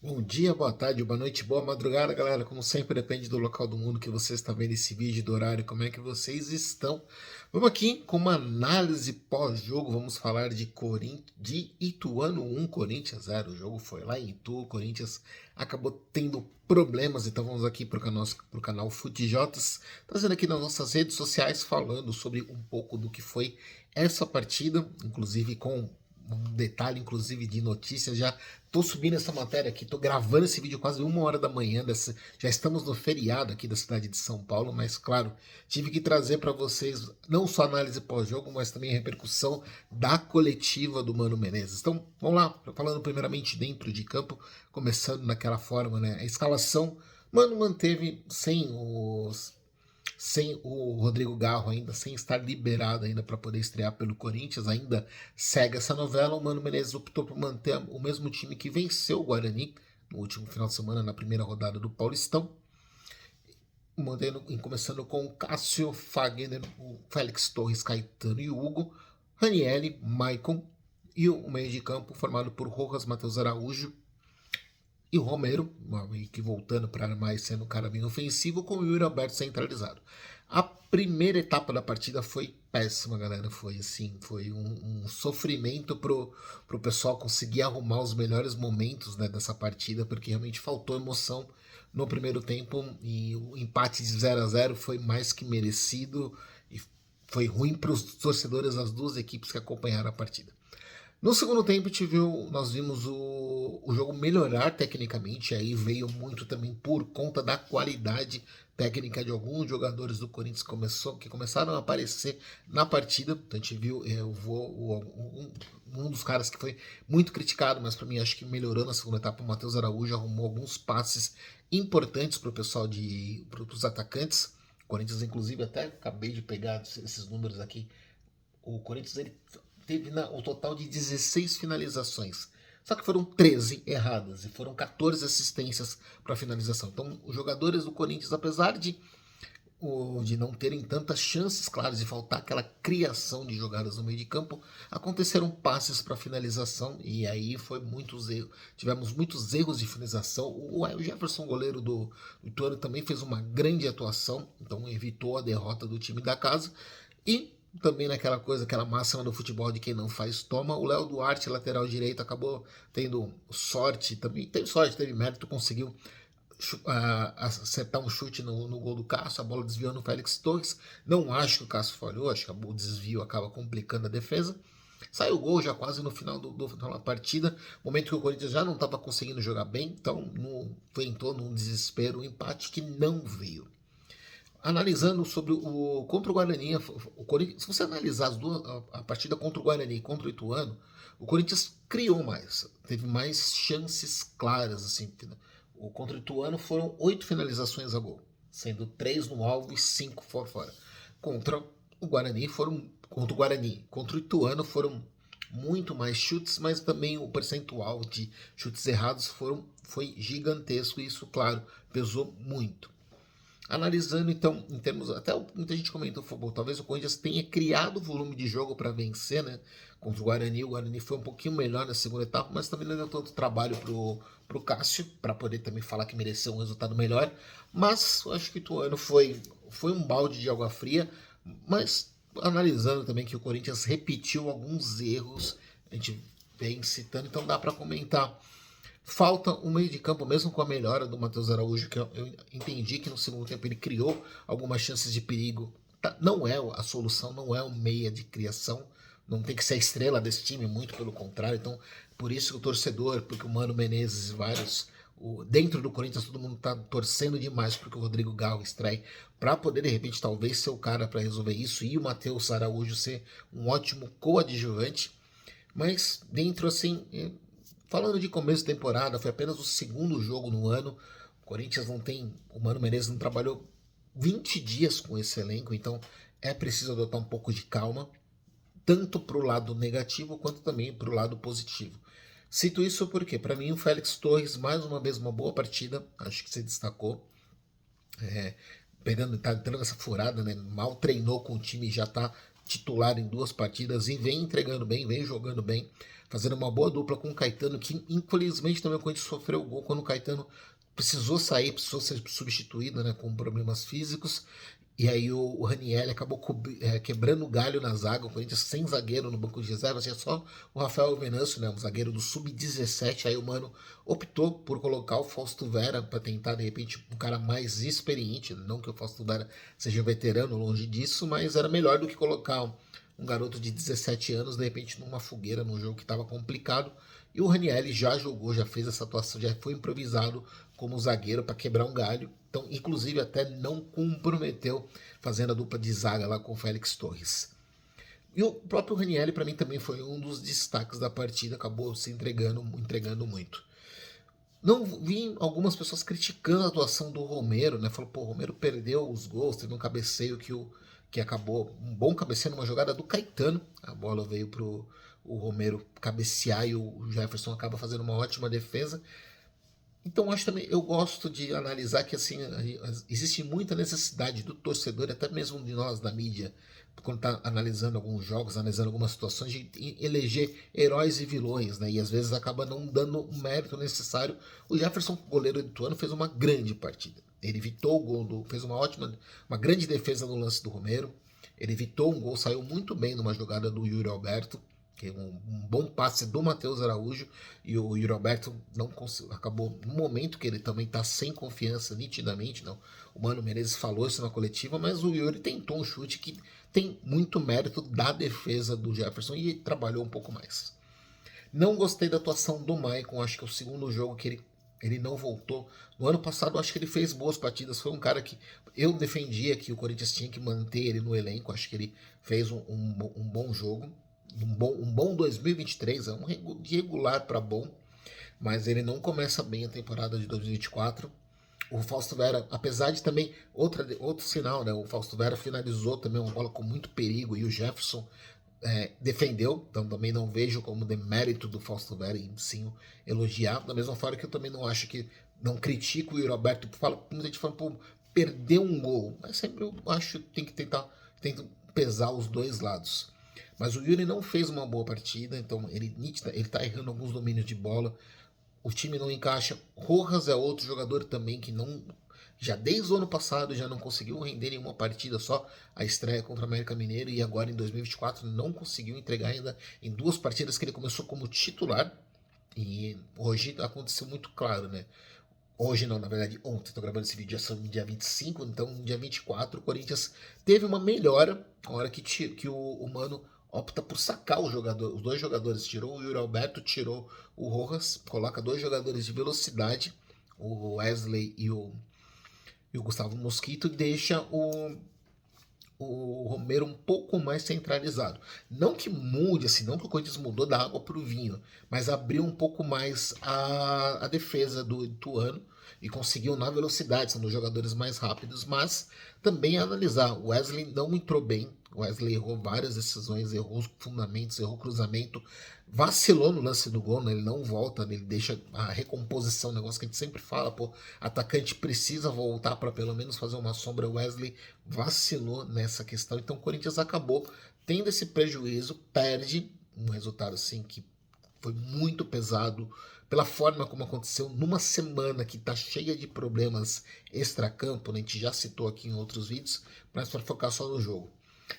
Bom dia, boa tarde, boa noite, boa madrugada, galera. Como sempre, depende do local do mundo que você está vendo esse vídeo, do horário, como é que vocês estão. Vamos aqui com uma análise pós-jogo. Vamos falar de Ituano 1, Corinthians 0. O jogo foi lá em Itu, o Corinthians acabou tendo problemas. Então vamos aqui para o canal FuteJotas, trazendo aqui nas nossas redes sociais, falando sobre um pouco do que foi essa partida, inclusive com um detalhe, inclusive, de notícias. Já tô subindo essa matéria aqui, tô gravando esse vídeo quase 1 hora da manhã. Já estamos no feriado aqui da cidade de São Paulo, mas claro, tive que trazer para vocês não só análise pós-jogo, mas também a repercussão da coletiva do Mano Menezes. Então, vamos lá, falando primeiramente dentro de campo, começando naquela forma, né? A escalação, Mano manteve sem o Rodrigo Garro ainda, sem estar liberado ainda para poder estrear pelo Corinthians, ainda segue essa novela. O Mano Menezes optou por manter o mesmo time que venceu o Guarani no último final de semana, na primeira rodada do Paulistão, começando com o Cássio, Fagner, o Félix Torres, Caetano e Hugo, Ranielli, Maicon e o meio de campo formado por Rojas, Matheus Araújo e o Romero, meio que voltando para mais sendo um cara bem ofensivo, com o Yuri Alberto centralizado. A primeira etapa da partida foi péssima, galera. Foi assim, foi um sofrimento pro pessoal conseguir arrumar os melhores momentos, né, dessa partida, porque realmente faltou emoção no primeiro tempo e o empate de 0 a 0 foi mais que merecido e foi ruim para os torcedores das duas equipes que acompanharam a partida. No segundo tempo, nós vimos o jogo melhorar tecnicamente, aí veio muito também por conta da qualidade técnica de alguns jogadores do Corinthians que começaram a aparecer na partida. Então, a gente viu um dos caras que foi muito criticado, mas para mim acho que melhorou na segunda etapa. O Matheus Araújo arrumou alguns passes importantes para o pessoal, para os atacantes. O Corinthians, inclusive, até acabei de pegar esses números aqui. O Corinthians ele teve o total de 16 finalizações. Só que foram 13 erradas e foram 14 assistências para finalização. Então, os jogadores do Corinthians, apesar de não terem tantas chances claras de faltar aquela criação de jogadas no meio de campo, aconteceram passes para finalização e aí foi muitos erros. Tivemos muitos erros de finalização. O Jefferson, goleiro do Ituano, também fez uma grande atuação, então evitou a derrota do time da casa. E também naquela coisa, aquela máxima do futebol de quem não faz toma, o Léo Duarte, lateral direito, acabou tendo sorte, também teve sorte, teve mérito, conseguiu acertar um chute no gol do Cássio, a bola desviou no Félix Torres. Não acho que o Cássio falhou, acho que o desvio acaba complicando a defesa. Saiu o gol já quase no final da partida, momento que o Corinthians já não estava conseguindo jogar bem, então entrou num desespero, um empate que não veio. Analisando sobre o contra o Guarani, o Corinthians, se você analisar a partida contra o Guarani e contra o Ituano, o Corinthians criou mais, teve mais chances claras assim. O contra o Ituano foram 8 finalizações a gol, sendo 3 no alvo e 5 fora. Contra o Guarani contra o Ituano foram muito mais chutes, mas também o percentual de chutes errados foi gigantesco e isso, claro, pesou muito. Analisando então, em termos. Até muita gente comentou, talvez o Corinthians tenha criado volume de jogo para vencer, né? Contra o Guarani. O Guarani foi um pouquinho melhor na segunda etapa, mas também não deu tanto trabalho pro Cássio, para poder também falar que mereceu um resultado melhor. Mas eu acho que o Ituano foi um balde de água fria, mas analisando também que o Corinthians repetiu alguns erros, a gente vem citando, então dá para comentar. Falta um meio de campo, mesmo com a melhora do Matheus Araújo, que eu entendi que no segundo tempo ele criou algumas chances de perigo. Não é a solução, não é o meia de criação, não tem que ser a estrela desse time, muito pelo contrário. Então, por isso que o torcedor, porque o Mano Menezes e vários, dentro do Corinthians, todo mundo está torcendo demais porque o Rodrigo Garro extrai, para poder de repente talvez ser o cara para resolver isso e o Matheus Araújo ser um ótimo coadjuvante. Mas dentro assim, falando de começo de temporada, foi apenas o segundo jogo no ano. O Corinthians não tem. O Mano Menezes não trabalhou 20 dias com esse elenco, então é preciso adotar um pouco de calma, tanto para o lado negativo quanto também para o lado positivo. Cito isso porque, para mim, o Félix Torres, mais uma vez, uma boa partida, acho que se destacou. Tá entrando essa furada, né? Mal treinou com o time e já tá titular em 2 partidas e vem entregando bem, vem jogando bem, fazendo uma boa dupla com o Caetano, que infelizmente também quando sofreu o gol, quando o Caetano precisou sair, precisou ser substituído, né, com problemas físicos. E aí o Ranieri acabou quebrando o galho na zaga, o Corinthians sem zagueiro no banco de reservas, tinha só o Rafael Venâncio, né, um zagueiro do Sub-17, aí o Mano optou por colocar o Fausto Vera para tentar, de repente, um cara mais experiente, não que o Fausto Vera seja veterano, longe disso, mas era melhor do que colocar um garoto de 17 anos, de repente, numa fogueira, num jogo que estava complicado. E o Ranieri já jogou, já fez essa atuação, já foi improvisado como zagueiro para quebrar um galho. Então, inclusive, até não comprometeu fazendo a dupla de zaga lá com o Félix Torres. E o próprio Ranieri, para mim, também foi um dos destaques da partida, acabou se entregando muito. Não vi algumas pessoas criticando a atuação do Romero, né? Falou, pô, o Romero perdeu os gols, teve um cabeceio que acabou, um bom cabeceio numa jogada do Caetano. A bola veio pro o Romero cabecear e o Jefferson acaba fazendo uma ótima defesa. Então acho também, eu gosto de analisar que assim existe muita necessidade do torcedor, até mesmo de nós da mídia, quando está analisando alguns jogos, analisando algumas situações, de eleger heróis e vilões, né? E às vezes acaba não dando o mérito necessário. O Jefferson, goleiro do ano, fez uma grande partida. Ele evitou o gol, fez uma grande defesa no lance do Romero. Ele evitou um gol, saiu muito bem numa jogada do Yuri Alberto, que é um bom passe do Matheus Araújo, e o Yuri Alberto não acabou no momento que ele também está sem confiança nitidamente, não. O Mano Menezes falou isso na coletiva, mas o Yuri tentou um chute que tem muito mérito da defesa do Jefferson e trabalhou um pouco mais. Não gostei da atuação do Maicon, acho que é o segundo jogo que ele não voltou. No ano passado, acho que ele fez boas partidas. Foi um cara que eu defendia que o Corinthians tinha que manter ele no elenco. Acho que ele fez um bom jogo. Um bom 2023. É um regular para bom. Mas ele não começa bem a temporada de 2024. O Fausto Vera, apesar de também. Outro sinal, né? O Fausto Vera finalizou também uma bola com muito perigo. E o Jefferson defendeu, então também não vejo como demérito do Fausto Vera em sim elogiar, da mesma forma que eu também não acho que, não critico o Yuri Alberto, muita gente fala, pô, perdeu um gol, mas sempre eu acho que tem que tentar pesar os dois lados. Mas o Yuri não fez uma boa partida, então ele tá errando alguns domínios de bola, o time não encaixa. Rojas é outro jogador também que não, já desde o ano passado já não conseguiu render nenhuma partida, só a estreia contra o América Mineiro, e agora em 2024 não conseguiu entregar ainda em 2 partidas que ele começou como titular. E hoje aconteceu muito claro, né? Hoje não, na verdade ontem, estou gravando esse vídeo no dia 25, então no dia 24 o Corinthians teve uma melhora na hora que o Mano opta por sacar os dois jogadores, tirou o Yuri Alberto, tirou o Rojas, coloca 2 jogadores de velocidade, o Wesley e o Gustavo Mosquito, deixa o Romero um pouco mais centralizado. Não que mude, assim, não que o Corinthians mudou da água para o vinho, mas abriu um pouco mais a defesa do Ituano e conseguiu na velocidade, são dos jogadores mais rápidos, mas também analisar, o Wesley não entrou bem, o Wesley errou várias decisões, errou os fundamentos, errou o cruzamento, vacilou no lance do gol, né? Ele não volta, ele deixa a recomposição, negócio que a gente sempre fala, pô, atacante precisa voltar para pelo menos fazer uma sombra. O Wesley vacilou nessa questão, então o Corinthians acabou tendo esse prejuízo, perde um resultado assim que foi muito pesado pela forma como aconteceu numa semana que está cheia de problemas extracampo, né? A gente já citou aqui em outros vídeos, mas para focar só no jogo.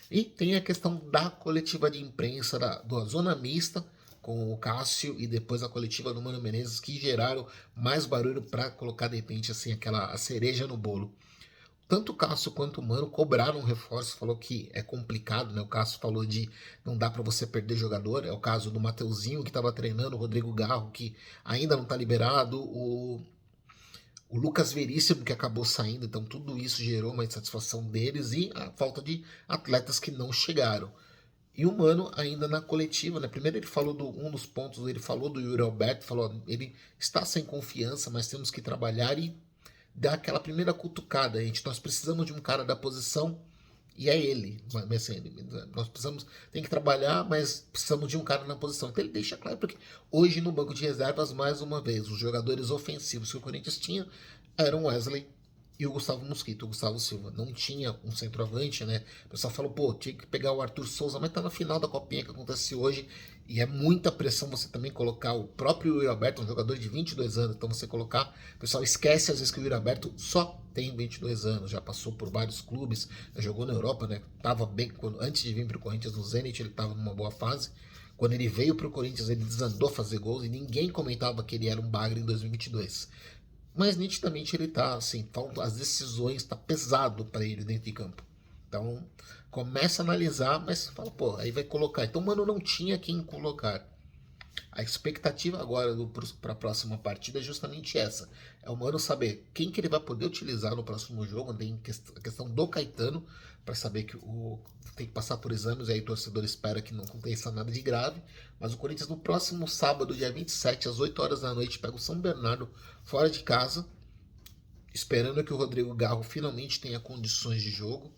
E tem a questão da coletiva de imprensa da zona mista com o Cássio e depois a coletiva do Mano Menezes, que geraram mais barulho para colocar de repente assim a cereja no bolo. Tanto o Cássio quanto o Mano cobraram um reforço, falou que é complicado, né? O Cássio falou de não dá para você perder jogador, é o caso do Mateuzinho que estava treinando, o Rodrigo Garro que ainda não está liberado, o Lucas Veríssimo que acabou saindo, então tudo isso gerou uma insatisfação deles e a falta de atletas que não chegaram. E o Mano ainda na coletiva, né? Primeiro ele falou um dos pontos, ele falou do Yuri Alberto, falou, ele está sem confiança, mas temos que trabalhar e dar aquela primeira cutucada. Nós precisamos de um cara da posição e é ele. Mas, assim, nós tem que trabalhar, mas precisamos de um cara na posição. Então ele deixa claro, porque hoje no banco de reservas, mais uma vez, os jogadores ofensivos que o Corinthians tinha eram Wesley e o Gustavo Mosquito, o Gustavo Silva. Não tinha um centroavante, né? O pessoal falou, pô, tinha que pegar o Arthur Souza, mas tá na final da Copinha que acontece hoje. E é muita pressão você também colocar o próprio Yuri Alberto, um jogador de 22 anos. Então você colocar. O pessoal esquece às vezes que o Yuri Alberto só tem 22 anos, já passou por vários clubes, jogou na Europa, né? Tava bem, antes de vir pro Corinthians no Zenit, ele tava numa boa fase. Quando ele veio pro Corinthians, ele desandou a fazer gols e ninguém comentava que ele era um bagre em 2022. Mas nitidamente ele tá assim, as decisões tá pesado para ele dentro de campo. Então começa a analisar, mas fala, pô, aí vai colocar. Então, mano, não tinha quem colocar. A expectativa agora para a próxima partida é justamente essa. É o Mano saber quem que ele vai poder utilizar no próximo jogo. Tem a questão do Caetano, para saber que tem que passar por exames, e aí o torcedor espera que não aconteça nada de grave. Mas o Corinthians no próximo sábado, dia 27, às 8 horas da noite, pega o São Bernardo fora de casa, esperando que o Rodrigo Garro finalmente tenha condições de jogo.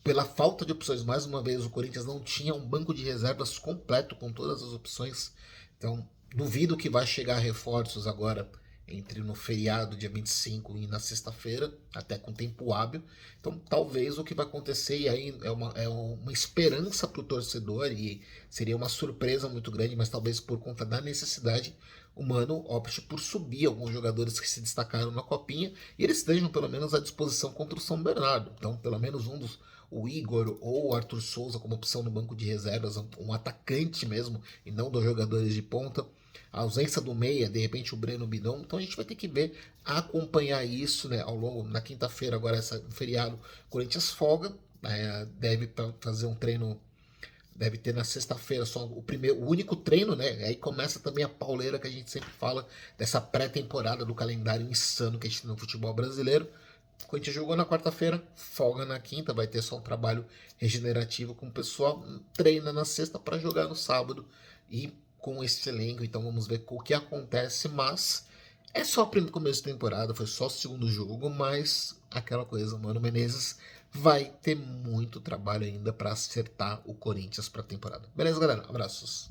Pela falta de opções, mais uma vez, o Corinthians não tinha um banco de reservas completo com todas as opções. Então, duvido que vai chegar reforços agora entre no feriado, dia 25 e na sexta-feira, até com tempo hábil. Então, talvez o que vai acontecer, e aí é uma esperança para o torcedor, e seria uma surpresa muito grande, mas talvez por conta da necessidade, o Mano opte por subir alguns jogadores que se destacaram na Copinha, e eles estejam pelo menos à disposição contra o São Bernardo. Então, pelo menos o Igor ou o Arthur Souza como opção no banco de reservas, um atacante mesmo, e não dos jogadores de ponta. A ausência do meia, de repente o Breno Bidon. Então a gente vai ter que ver, acompanhar isso, né, ao longo, na quinta-feira, agora esse feriado, o Corinthians folga, deve fazer um treino, deve ter na sexta-feira só o único treino, né? Aí começa também a pauleira que a gente sempre fala dessa pré-temporada do calendário insano que a gente tem no futebol brasileiro. O Corinthians jogou na quarta-feira, folga na quinta, vai ter só um trabalho regenerativo com o pessoal, treina na sexta para jogar no sábado e com esse elenco. Então vamos ver o que acontece, mas é só o primeiro começo de temporada, foi só o segundo jogo, mas aquela coisa, Mano Menezes vai ter muito trabalho ainda para acertar o Corinthians para a temporada. Beleza, galera? Abraços.